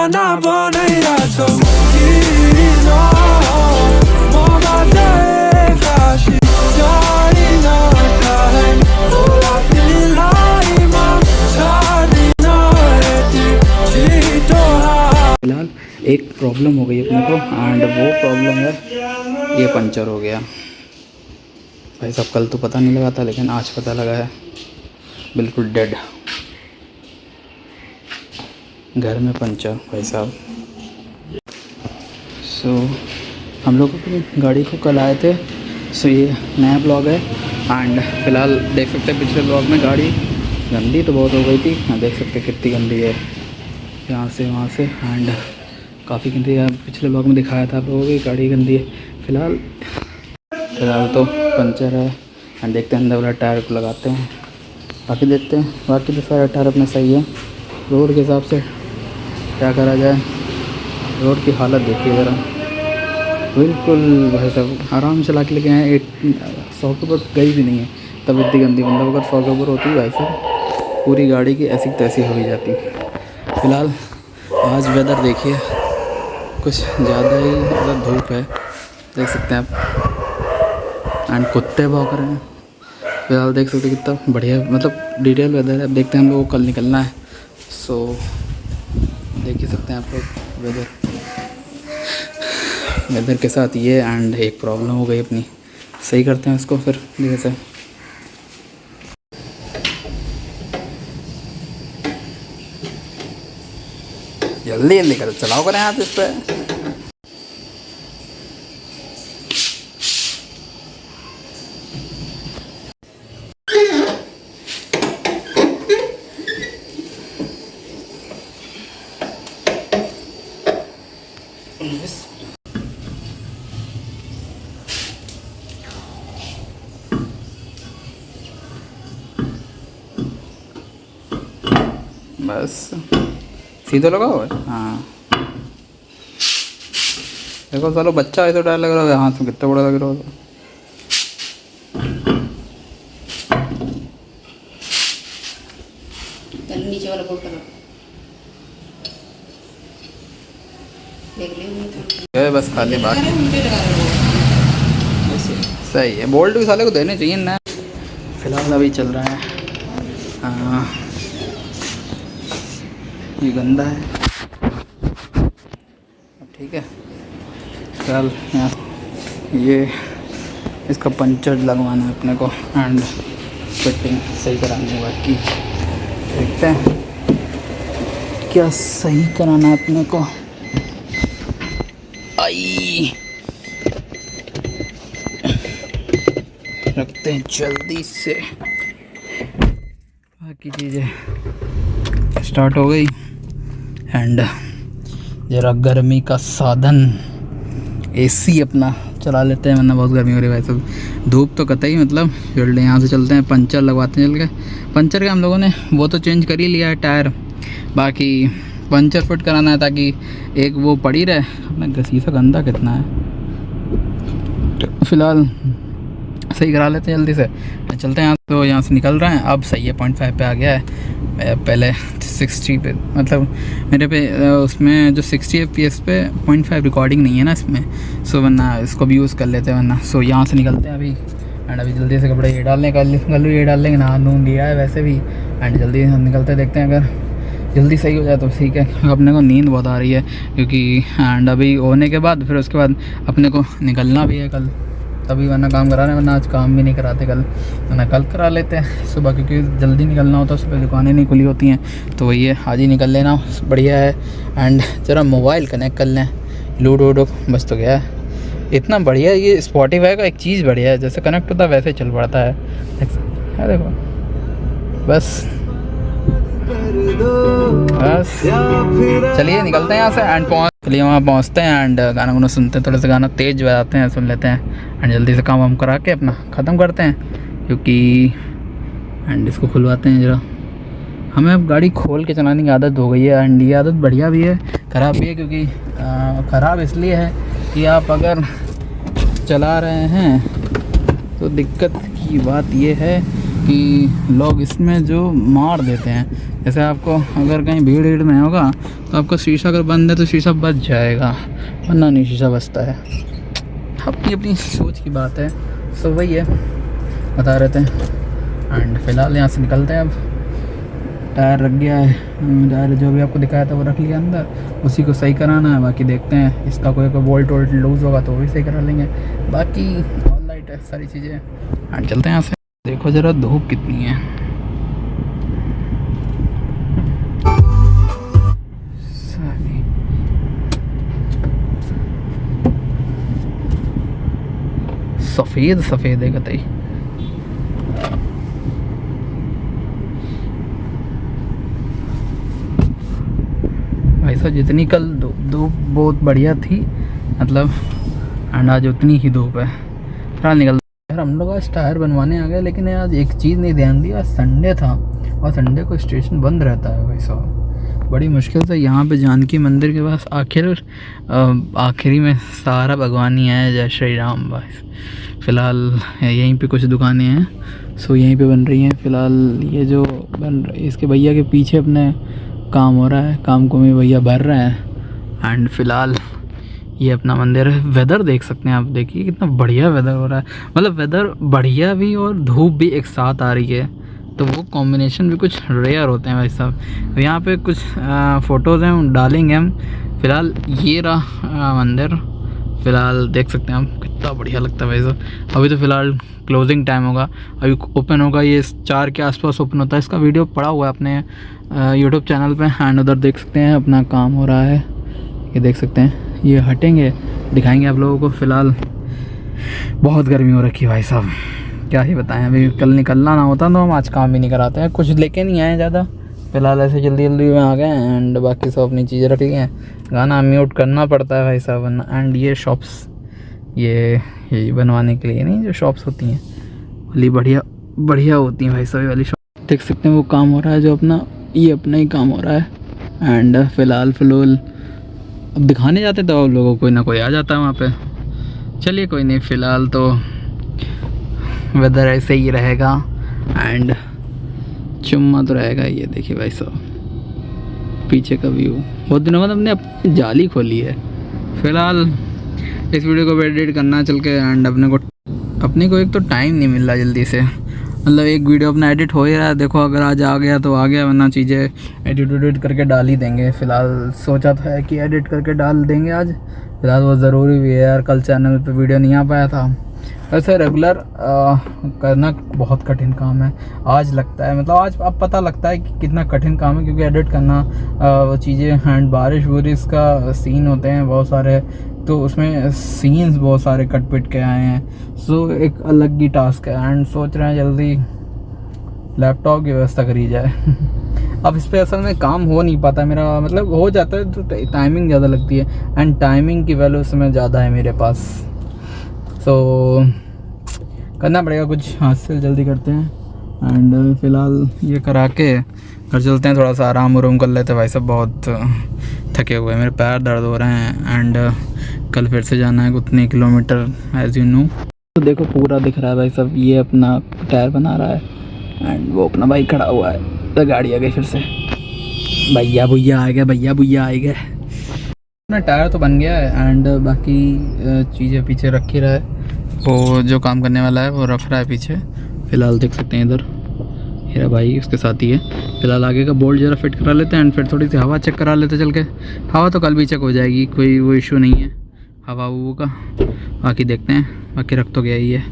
फिलहाल एक प्रॉब्लम हो गई अपने को एंड वो प्रॉब्लम है ये पंचर हो गया भाई साहब। कल तो पता नहीं लगा था लेकिन आज पता लगा है, बिल्कुल डेड घर में पंचर भाई साहब। सो हम लोग अपनी गाड़ी को कल आए थे। सो ये नया ब्लॉग है एंड फिलहाल देख सकते हैं पिछले ब्लॉग में गाड़ी गंदी तो बहुत हो गई थी, देख सकते हैं कितनी गंदी है यहाँ से वहाँ से एंड काफ़ी गंदी है। पिछले ब्लॉग में दिखाया था आप लोगों की गाड़ी गंदी है। फिलहाल तो पंचर है एंड देखते हैं अंदर वाला टायर को लगाते हैं, बाकी देखते हैं। बाकी तो सारा टायर अपना सही है। रोड के हिसाब से क्या करा जाए, रोड की हालत देखिए ज़रा, बिल्कुल भाई साहब आराम से ला के लेके आए। 100 के ऊपर गई भी नहीं है तब इतनी गंदी, मतलब अगर 100 के ऊपर होती भाई साहब पूरी गाड़ी की ऐसी तैसी हो ही जाती। फ़िलहाल आज वेदर देखिए कुछ ज़्यादा ही मतलब धूप है, देख सकते हैं आप एंड कुत्ते भौंक रहे हैं। फिलहाल देख सकते हैं कितना बढ़िया मतलब डिटेल वेदर है। अब देखते हैं हम लोगों को कल निकलना है, सो देख ही सकते हैं आप लोग वेदर के साथ ये एंड एक प्रॉब्लम हो गई अपनी, सही करते हैं उसको फिर धीरे से। जल्दी जल्दी करो, चलाओ करें हाथ इस पर। बस सीधा लगाओ। हाँ देखो चलो बच्चा ऐसा टायर लग रहा है, हाथ में कितना बड़ा लग रहा है। नीचे वाला बोल्ट लगा देख ले बस खाली बाकी सही है। बोल्ट भी साले को देने चाहिए ना। फिलहाल अभी चल रहा है ये गंदा है, ठीक है। फिलहाल ये इसका पंचर लगवाना है अपने को एंड फिटिंग सही करानी है। बाकी देखते हैं क्या सही कराना है अपने को। आई रखते हैं जल्दी से, बाकी चीज़ें स्टार्ट हो गई एंड ज़रा गर्मी का साधन एसी अपना चला लेते हैं, वरना बहुत गर्मी हो रही है भाई साहब। धूप तो कतई मतलब जल्दी यहाँ से चलते हैं, पंचर लगवाते हैं चल के। पंचर का हम लोगों ने वो तो चेंज कर ही लिया है टायर, बाकी पंचर फिट कराना है ताकि एक वो पड़ी रहे। अपना घसीसा गंदा कितना है, तो फिलहाल सही करा लेते हैं जल्दी से, चलते हैं यहाँ। तो यहाँ से निकल रहे हैं, अब सही है 0.5 पे आ गया है। पहले 60 पे मतलब मेरे पे उसमें जो 60 FPS पे 0.5 रिकॉर्डिंग नहीं है ना इसमें, सो वरना इसको भी यूज़ कर लेते हैं वरना। सो यहाँ से निकलते हैं अभी एंड अभी जल्दी से कपड़े ये डालने का गलू ये डाल लेंगे, नहा नून लिया है वैसे भी एंड जल्दी से निकलते हैं। देखते हैं अगर जल्दी सही हो जाए तो ठीक है। अपने को नींद बहुत आ रही है क्योंकि एंड अभी होने के बाद फिर उसके बाद अपने को निकलना भी है कल, तभी वरना काम करा रहे हैं, वरना आज काम भी नहीं कराते कल, वरना कल करा लेते हैं सुबह, क्योंकि जल्दी निकलना होता है, सुबह दुकानें नहीं खुली होती हैं। तो वही है, आज ही निकल लेना बढ़िया है। एंड ज़रा मोबाइल कनेक्ट कर लें, लूडो बस तो गया है। इतना बढ़िया ये स्पॉटिफाई का एक चीज़ बढ़िया है, जैसे कनेक्ट होता है वैसे चल पड़ता है देखो बस चलिए निकलते हैं यहाँ से एंड चलिए वहाँ पहुँचते हैं एंड गाना गुना सुनते हैं, थोड़ा सा गाना तेज़ बजाते हैं, सुन लेते हैं एंड जल्दी से काम वाम करा के अपना ख़त्म करते हैं, क्योंकि एंड इसको खुलवाते हैं ज़रा। हमें अब गाड़ी खोल के चलाने की आदत हो गई है एंड ये आदत बढ़िया भी है ख़राब भी है, क्योंकि ख़राब इसलिए है कि आप अगर चला रहे हैं तो दिक्कत की बात ये है कि लोग इसमें जो मार देते हैं, जैसे आपको अगर कहीं भीड़ में होगा तो आपका शीशा अगर बंद है तो शीशा बच जाएगा, वरना नहीं शीशा बचता है। अपनी अपनी सोच की बात है, सो वही है बता रहे थे। एंड फिलहाल यहाँ से निकलते हैं। अब टायर रख गया है, टायर जो भी आपको दिखाया था वो रख लिया अंदर, उसी को सही कराना है। बाकी देखते हैं इसका कोई बोल्ट वोल्ट लूज़ होगा तो वो भी सही करा लेंगे। बाकी ऑल राइट है सारी चीज़ें। एंड चलते हैं यहाँ से। देखो ज़रा धूप कितनी है। सफ़ेद सफ़ेद है कतई। भाई साहब जितनी कल धूप बहुत बढ़िया थी मतलब, एंड आज उतनी ही धूप है। फिलहाल निकल यार, हम लोग आज टायर बनवाने आ गए, लेकिन आज एक चीज़ नहीं ध्यान दी, आज संडे था और संडे को स्टेशन बंद रहता है भाई साहब। बड़ी मुश्किल से यहाँ पे जानकी मंदिर के पास आखिरी में सारा भगवान ही आया, जय श्री राम। बस फ़िलहाल यहीं पे कुछ दुकानें हैं, सो यहीं पे बन रही हैं। फ़िलहाल ये जो बन इसके भैया के पीछे अपने काम हो रहा है, काम को में भैया भर रहे हैं। एंड फ़िलहाल ये अपना मंदिर है। वेदर देख सकते हैं आप, देखिए कितना बढ़िया वेदर हो रहा है, मतलब वेदर बढ़िया भी और धूप भी एक साथ आ रही है, तो वो कॉम्बिनेशन भी कुछ रेयर होते हैं भाई साहब। यहाँ पे कुछ फ़ोटोज़ हैं उन डालेंगे हम। फ़िलहाल ये रहा मंदिर, फ़िलहाल देख सकते हैं आप कितना बढ़िया लगता है भाई साहब। अभी तो फ़िलहाल क्लोजिंग टाइम होगा, अभी ओपन होगा, ये 4 के आसपास ओपन होता है। इसका वीडियो पड़ा हुआ है अपने यूट्यूब चैनल पे। एंड उधर देख सकते हैं अपना काम हो रहा है, ये देख सकते हैं। ये हटेंगे, दिखाएंगे आप लोगों को। फ़िलहाल बहुत गर्मी हो रखी है भाई साहब, क्या ही बताएं। अभी कल निकलना ना होता तो हम आज काम भी नहीं कराते हैं, कुछ लेके नहीं आए ज़्यादा। फ़िलहाल ऐसे जल्दी में आ गए एंड बाकी सब अपनी चीज़ें रख ली हैं। गाना म्यूट करना पड़ता है भाई साहब वरना। एंड ये शॉप्स ये बनवाने के लिए नहीं, जो शॉप्स होती हैं वाली बढ़िया होती हैं भाई साहब वाली शॉप। देख सकते हैं वो काम हो रहा है जो अपना, ये अपना ही काम हो रहा है। एंड फ़िलहाल अब दिखाने जाते तो आप लोगों को कोई ना कोई आ जाता है वहाँ पे। चलिए कोई नहीं, फ़िलहाल तो वेदर ऐसे ही रहेगा एंड चुम्मा तो रहेगा। ये देखिए भाई साहब पीछे का व्यू, बहुत दिनों बाद हमने अपनी जाली खोली है। फ़िलहाल इस वीडियो को एडिट करना चल के, एंड अपने को एक तो टाइम नहीं मिल रहा जल्दी से, मतलब एक वीडियो अपना एडिट हो ही रहा है। देखो अगर आज आ गया तो आ गया, वरना चीज़ें एडिट करके डाल ही देंगे। फ़िलहाल सोचा था कि एडिट करके डाल देंगे आज, फ़िलहाल वो ज़रूरी भी है यार, कल चैनल पे वीडियो नहीं आ पाया था। वैसे रेगुलर करना बहुत कठिन काम है, आज लगता है, मतलब आज अब पता लगता है कि कितना कठिन काम है, क्योंकि एडिट करना वो चीज़ें एंड बारिश वारिश का सीन होते हैं बहुत सारे, तो उसमें सीन्स बहुत सारे कट पिट के आए हैं। सो एक अलग ही टास्क है एंड सोच रहे हैं जल्दी लैपटॉप की व्यवस्था करी जाए। अब इस पर असल में काम हो नहीं पाता मेरा, मतलब हो जाता है तो टाइमिंग ज़्यादा लगती है एंड टाइमिंग की वैल्यू उसमें ज़्यादा है मेरे पास। सो करना पड़ेगा कुछ, हाथ से जल्दी करते हैं। एंड फ़िलहाल ये करा के घर चलते हैं, थोड़ा सा आराम उराम कर लेते हैं भाई साहब, बहुत थके हुए हैं, मेरे पैर दर्द हो रहे हैं। एंड कल फिर से जाना है उतने किलोमीटर एज यू नो। तो देखो पूरा दिख रहा है भाई साहब, ये अपना टायर बना रहा है एंड वो अपना बाइक खड़ा हुआ है, तो गाड़ी आ गई फिर से। भैया भैया आ गए, भैया भैया आ गए। अपना टायर तो बन गया है एंड बाकी चीज़ें पीछे रख ही रहा है, वो जो काम करने वाला है वो रख रहा है पीछे। फ़िलहाल देख सकते हैं इधर मेरा भाई उसके साथ ही है। फ़िलहाल आगे का बोल्ट ज़रा फिट करा लेते हैं एंड फिर थोड़ी सी हवा चेक करा लेते चल के। हवा तो कल भी चेक हो जाएगी, कोई वो इशू नहीं है हवा वो का। बाकी देखते हैं, बाकी रख तो गया ही है।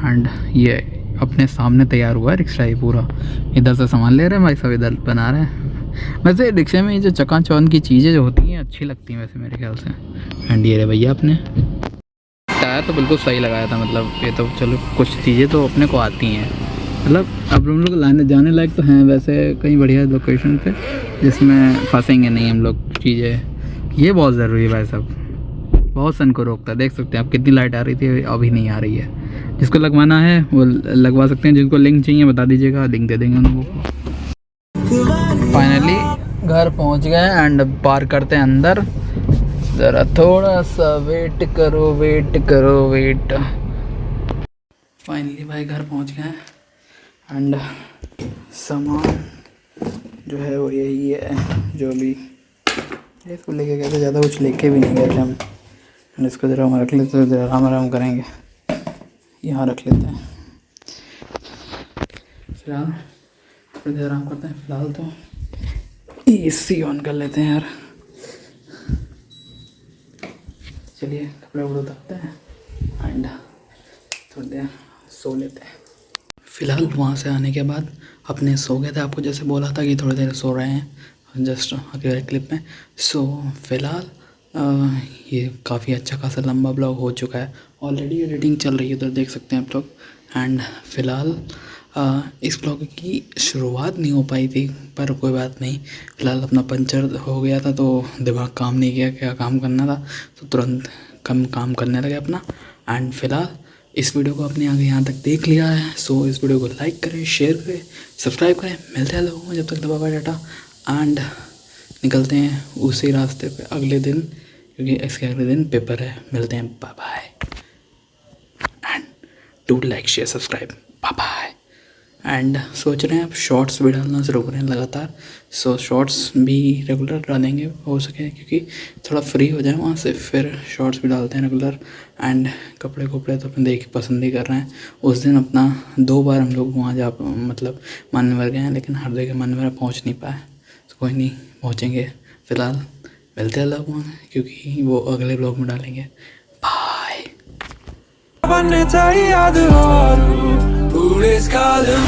एंड ये अपने सामने तैयार हुआ है रिक्शा, ही पूरा इधर से सामान ले रहे हैं भाई साहब, इधर बना रहे हैं। वैसे रिक्शे में जो चकाचौंध की चीज़ें जो होती हैं अच्छी लगती हैं वैसे मेरे ख्याल से। एंड ये रहे भैया अपने टायर तो बिल्कुल सही लगाया था, मतलब ये तो चलो कुछ चीज़ें तो अपने को आती हैं, मतलब अब हम लोग लाने जाने लायक तो हैं वैसे कहीं बढ़िया लोकेशन पे जिसमें फंसेंगे नहीं हम लोग चीज़ें। ये बहुत ज़रूरी है भाई साहब, बहुत सन को रोकता है। देख सकते हैं आप कितनी लाइट आ रही थी, अभी नहीं आ रही है। जिसको लगवाना है वो लगवा सकते हैं, जिनको लिंक चाहिए बता दीजिएगा, लिंक दे देंगे उन लोगों को। फाइनली घर पहुंच गए एंड पार करते हैं अंदर। ज़रा थोड़ा सा वेट करो, वेट। फाइनली भाई घर पहुंच गए एंड सामान जो है वो यही है जो भी इसको लेके गए थे। ज़्यादा कुछ लेके भी नहीं गए थे हम। एंड इसको ज़रा हम रख लेते हैं, ज़रा आराम करेंगे, यहाँ रख लेते हैं फिलहाल। थोड़ी देर आराम करते हैं। फिलहाल तो AC ऑन कर लेते हैं यार। चलिए कपड़े वपड़े उतारते हैं एंड थोड़ी देर सो लेते हैं। फ़िलहाल वहाँ से आने के बाद अपने सो गए थे, आपको जैसे बोला था कि थोड़ी देर सो रहे हैं जस्ट अगले क्लिप में। सो फ़िलहाल ये काफ़ी अच्छा खासा लंबा ब्लॉग हो चुका है, ऑलरेडी एडिटिंग चल रही है, उधर देख सकते हैं आप लोग। एंड फ़िलहाल इस ब्लॉग की शुरुआत नहीं हो पाई थी, पर कोई बात नहीं। फ़िलहाल अपना पंचर हो गया था तो दिमाग काम नहीं किया, क्या काम करना था तो तुरंत कम काम करने लगे अपना। एंड फ़िलहाल इस वीडियो को अपने आगे यहाँ तक देख लिया है। सो इस वीडियो को लाइक करें, शेयर करें, सब्सक्राइब करें। मिलते हैं लोगों में, जब तक दबा डाटा। एंड निकलते हैं उसी रास्ते पे अगले दिन, क्योंकि इसके अगले दिन पेपर है। मिलते हैं, bye bye. And do like share subscribe, bye bye. And सोच रहे हैं अब शॉर्ट्स भी डालना शुरू करें लगातार। सो शॉर्ट्स भी रेगुलर डालेंगे हो सके, क्योंकि थोड़ा फ्री हो जाए वहाँ से, फिर शॉर्ट्स भी डालते हैं रेगुलर। एंड कपड़े तो अपने देख पसंद ही कर रहे हैं। उस दिन अपना 2 बार हम लोग वहाँ जा मतलब मान्यवर गए हैं, लेकिन हर जगह मान्यवर पहुँच नहीं पाए। तो कोई नहीं, पहुँचेंगे। फ़िलहाल मिलते हैं लोग वहाँ, क्योंकि वो अगले ब्लॉग में डालेंगे। Bye. Wanna tell you the whole, who is calling